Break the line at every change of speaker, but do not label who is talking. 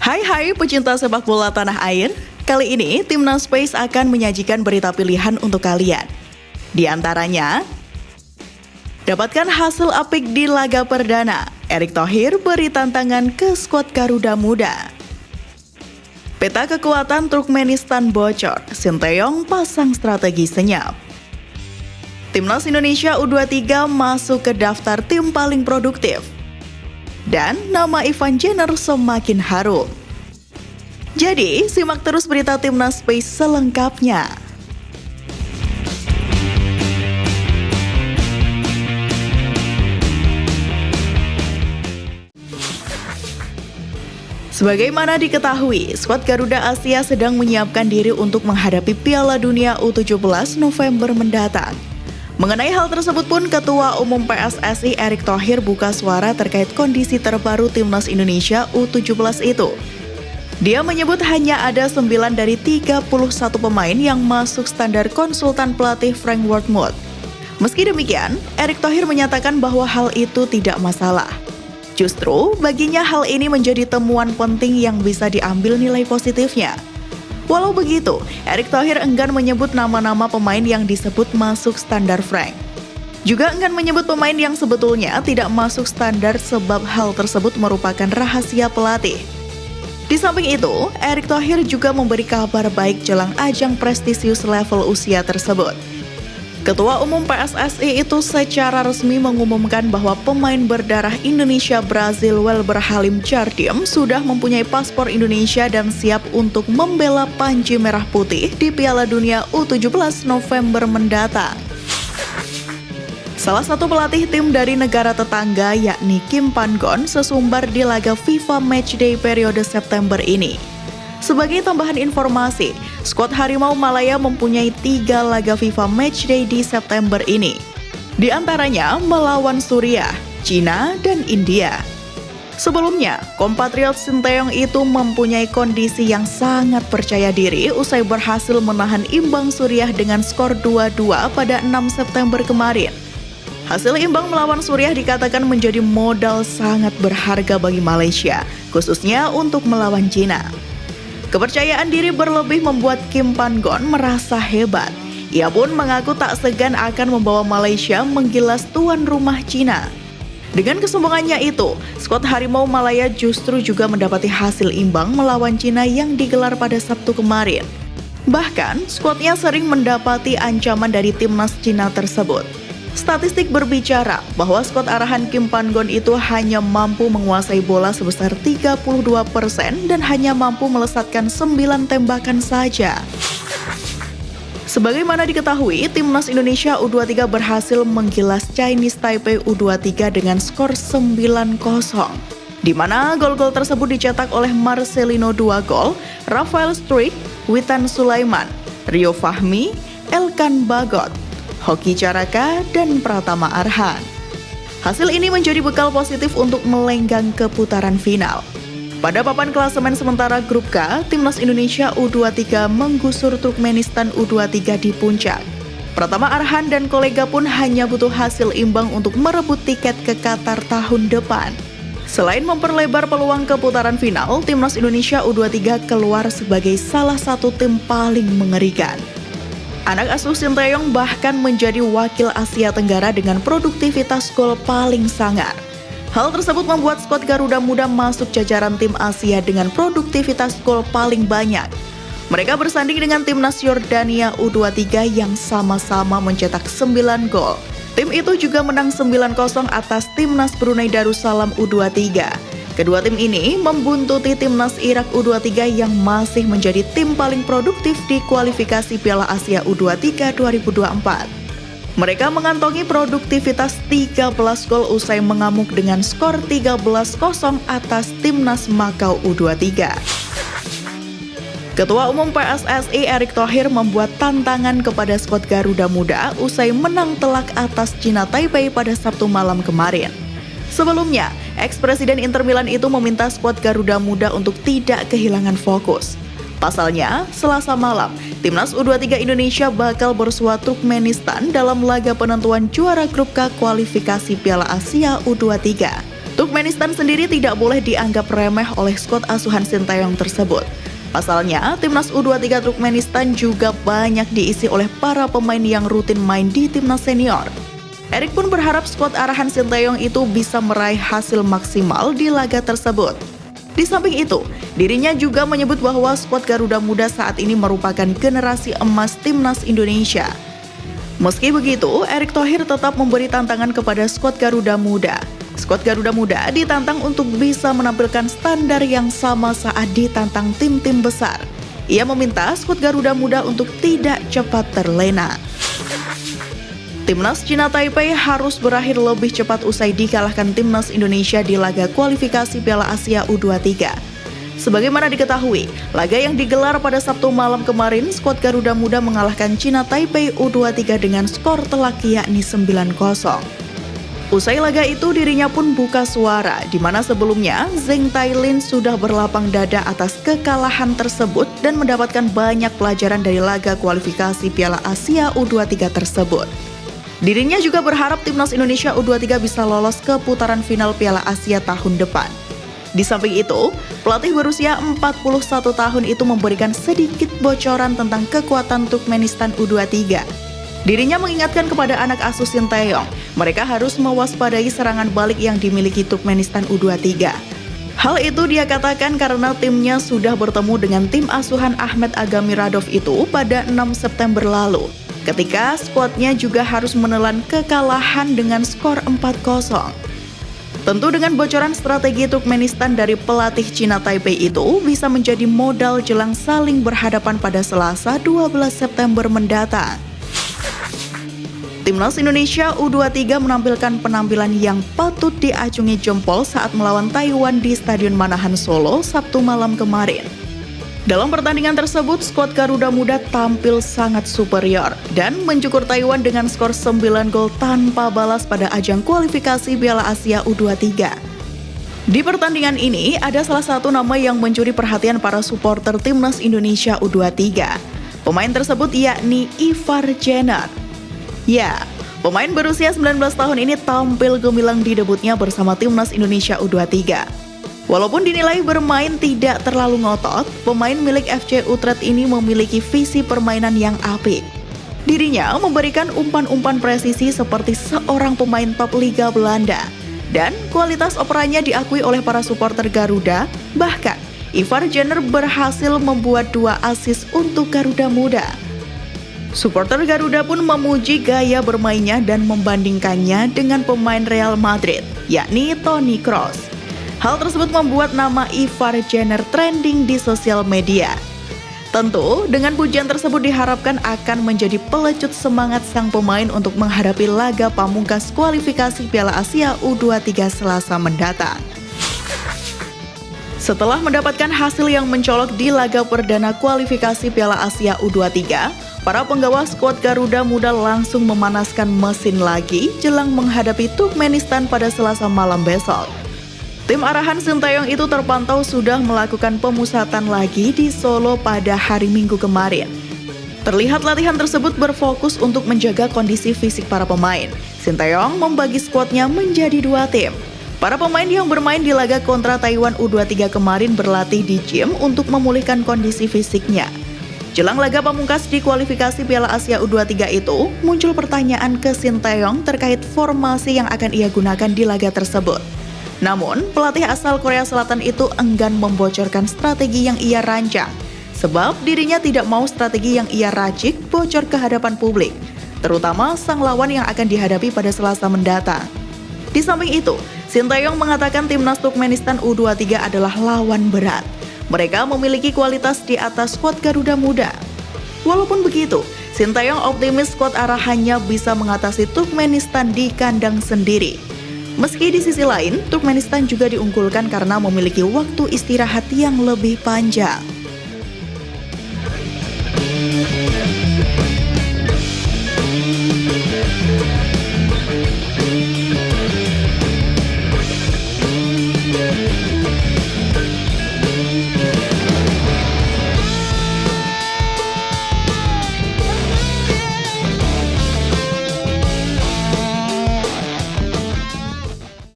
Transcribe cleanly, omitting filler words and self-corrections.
Hai pecinta sepak bola tanah air. Kali ini Timnas Space akan menyajikan berita pilihan untuk kalian. Di antaranya, dapatkan hasil apik di laga perdana. Erick Thohir beri tantangan ke skuad Garuda Muda. Peta kekuatan Turkmenistan bocor, Sinteyong pasang strategi senyap. Timnas Indonesia U23 masuk ke daftar tim paling produktif. Dan nama Ivan Jenner semakin harum. Jadi, simak terus berita Timnas Space selengkapnya. Sebagaimana diketahui, skuad Garuda Asia sedang menyiapkan diri untuk menghadapi Piala Dunia U17 November mendatang. Mengenai hal tersebut pun, Ketua Umum PSSI Erick Thohir buka suara terkait kondisi terbaru Timnas Indonesia U17 itu. Dia menyebut hanya ada 9 dari 31 pemain yang masuk standar konsultan pelatih Frank Wormuth. Meski demikian, Erick Thohir menyatakan bahwa hal itu tidak masalah. Justru, baginya hal ini menjadi temuan penting yang bisa diambil nilai positifnya. Walau begitu, Erick Thohir enggan menyebut nama-nama pemain yang disebut masuk standar Frank. Juga enggan menyebut pemain yang sebetulnya tidak masuk standar sebab hal tersebut merupakan rahasia pelatih. Di samping itu, Erick Thohir juga memberi kabar baik jelang ajang prestisius level usia tersebut. Ketua Umum PSSI itu secara resmi mengumumkan bahwa pemain berdarah Indonesia Brazil Welber Halim Jardim sudah mempunyai paspor Indonesia dan siap untuk membela Panji Merah Putih di Piala Dunia U17 November mendatang. Salah satu pelatih tim dari negara tetangga yakni Kim Pan-gon sesumbar di laga FIFA Matchday periode September ini. Sebagai tambahan informasi, skuad Harimau Malaya mempunyai 3 laga FIFA Matchday di September ini. Di antaranya melawan Suriah, Cina, dan India. Sebelumnya, kompatriot Sinteyong itu mempunyai kondisi yang sangat percaya diri usai berhasil menahan imbang Suriah dengan skor 2-2 pada 6 September kemarin. Hasil imbang melawan Suriah dikatakan menjadi modal sangat berharga bagi Malaysia, khususnya untuk melawan Cina. Kepercayaan diri berlebih membuat Kim Pan-gon merasa hebat. Ia pun mengaku tak segan akan membawa Malaysia menggilas tuan rumah Cina. Dengan kesombongannya itu, skuad Harimau Malaya justru juga mendapati hasil imbang melawan Cina yang digelar pada Sabtu kemarin. Bahkan, skuadnya sering mendapati ancaman dari timnas Cina tersebut. Statistik berbicara bahwa skuad arahan Kim Pan-gon itu hanya mampu menguasai bola sebesar 32% dan hanya mampu melesatkan 9 tembakan saja. Sebagaimana diketahui, Timnas Indonesia U23 berhasil menggilas Chinese Taipei U23 dengan skor 9-0. Di mana gol-gol tersebut dicetak oleh Marcelino 2 gol, Rafael Struijk, Witan Sulaiman, Rio Fahmi, Elkan Bagot, Hoki Caraka, dan Pratama Arhan. Hasil ini menjadi bekal positif untuk melenggang ke putaran final. Pada papan klasemen sementara grup K, Timnas Indonesia U23 menggusur Turkmenistan U23 di puncak. Pratama Arhan dan kolega pun hanya butuh hasil imbang untuk merebut tiket ke Qatar tahun depan. Selain memperlebar peluang ke putaran final, Timnas Indonesia U23 keluar sebagai salah satu tim paling mengerikan. Anak asuh Sinteyong bahkan menjadi wakil Asia Tenggara dengan produktivitas gol paling sangar. Hal tersebut membuat skuad Garuda Muda masuk jajaran tim Asia dengan produktivitas gol paling banyak. Mereka bersanding dengan timnas Yordania U23 yang sama-sama mencetak 9 gol. Tim itu juga menang 9-0 atas timnas Brunei Darussalam U23. Kedua tim ini membuntuti timnas Irak U23 yang masih menjadi tim paling produktif di kualifikasi Piala Asia U23 2024. Mereka mengantongi produktivitas 13 gol usai mengamuk dengan skor 13-0 atas timnas Makau U23. Ketua Umum PSSI Erick Thohir membuat tantangan kepada skuad Garuda Muda usai menang telak atas Cina Taipei pada Sabtu malam kemarin. Sebelumnya, ex-presiden Inter Milan itu meminta skuad Garuda Muda untuk tidak kehilangan fokus. Pasalnya, Selasa malam, Timnas U23 Indonesia bakal bersua Turkmenistan dalam laga penentuan juara grup K kualifikasi Piala Asia U23. Turkmenistan sendiri tidak boleh dianggap remeh oleh skuad asuhan Sinteyong tersebut. Pasalnya, timnas U23 Turkmenistan juga banyak diisi oleh para pemain yang rutin main di timnas senior. Erik pun berharap skuad arahan Sinteyong itu bisa meraih hasil maksimal di laga tersebut. Di samping itu, dirinya juga menyebut bahwa skuad Garuda Muda saat ini merupakan generasi emas timnas Indonesia. Meski begitu, Erick Thohir tetap memberi tantangan kepada skuad Garuda Muda. Skuad Garuda Muda ditantang untuk bisa menampilkan standar yang sama saat ditantang tim-tim besar. Ia meminta skuad Garuda Muda untuk tidak cepat terlena. Timnas Cina Taipei harus berakhir lebih cepat usai dikalahkan timnas Indonesia di laga kualifikasi Piala Asia U23. Sebagaimana diketahui, laga yang digelar pada Sabtu malam kemarin, skuad Garuda Muda mengalahkan Cina Taipei U23 dengan skor telak yakni 9-0. Usai laga itu, dirinya pun buka suara, di mana sebelumnya Zheng Tailin sudah berlapang dada atas kekalahan tersebut dan mendapatkan banyak pelajaran dari laga kualifikasi Piala Asia U23 tersebut. Dirinya juga berharap timnas Indonesia U23 bisa lolos ke putaran final Piala Asia tahun depan. Di samping itu, pelatih berusia 41 tahun itu memberikan sedikit bocoran tentang kekuatan Turkmenistan U23. Dirinya mengingatkan kepada anak asuh Sinteyong, mereka harus mewaspadai serangan balik yang dimiliki Turkmenistan U23. Hal itu dia katakan karena timnya sudah bertemu dengan tim asuhan Ahmed Agamiradov itu pada 6 September lalu. Ketika skuadnya juga harus menelan kekalahan dengan skor 4-0. Tentu dengan bocoran strategi Turkmenistan dari pelatih Cina Taipei itu bisa menjadi modal jelang saling berhadapan pada Selasa 12 September mendatang. Timnas Indonesia U23 menampilkan penampilan yang patut diacungi jempol saat melawan Taiwan di Stadion Manahan Solo Sabtu malam kemarin. Dalam pertandingan tersebut, skuad Garuda Muda tampil sangat superior dan mencukur Taiwan dengan skor 9 gol tanpa balas pada ajang kualifikasi Piala Asia U23. Di pertandingan ini, ada salah satu nama yang mencuri perhatian para supporter timnas Indonesia U23. Pemain tersebut yakni Ivar Jenner. Ya, pemain berusia 19 tahun ini tampil gemilang di debutnya bersama timnas Indonesia U23. Walaupun dinilai bermain tidak terlalu ngotot, pemain milik FC Utrecht ini memiliki visi permainan yang apik. Dirinya memberikan umpan-umpan presisi seperti seorang pemain top Liga Belanda. Dan kualitas operannya diakui oleh para supporter Garuda, bahkan Ivar Jenner berhasil membuat 2 assist untuk Garuda Muda. Supporter Garuda pun memuji gaya bermainnya dan membandingkannya dengan pemain Real Madrid, yakni Toni Kroos. Hal tersebut membuat nama Ivar Jenner trending di sosial media. Tentu, dengan pujian tersebut diharapkan akan menjadi pelecut semangat sang pemain untuk menghadapi laga pamungkas kualifikasi Piala Asia U23 Selasa mendatang. Setelah mendapatkan hasil yang mencolok di laga perdana kualifikasi Piala Asia U23, para penggawa skuad Garuda Muda langsung memanaskan mesin lagi jelang menghadapi Turkmenistan pada Selasa malam besok. Tim arahan Sinteyong itu terpantau sudah melakukan pemusatan lagi di Solo pada hari Minggu kemarin. Terlihat latihan tersebut berfokus untuk menjaga kondisi fisik para pemain. Sinteyong membagi skuadnya menjadi 2 tim. Para pemain yang bermain di laga kontra Taiwan U23 kemarin berlatih di gym untuk memulihkan kondisi fisiknya. Jelang laga pamungkas di kualifikasi Piala Asia U23 itu, muncul pertanyaan ke Sinteyong terkait formasi yang akan ia gunakan di laga tersebut. Namun, pelatih asal Korea Selatan itu enggan membocorkan strategi yang ia rancang, sebab dirinya tidak mau strategi yang ia racik bocor ke hadapan publik, terutama sang lawan yang akan dihadapi pada Selasa mendatang. Di samping itu, Sinteyong mengatakan timnas Turkmenistan U23 adalah lawan berat. Mereka memiliki kualitas di atas skuad Garuda Muda. Walaupun begitu, Sinteyong optimis skuad arahannya bisa mengatasi Turkmenistan di kandang sendiri. Meski di sisi lain, Turkmenistan juga diunggulkan karena memiliki waktu istirahat yang lebih panjang.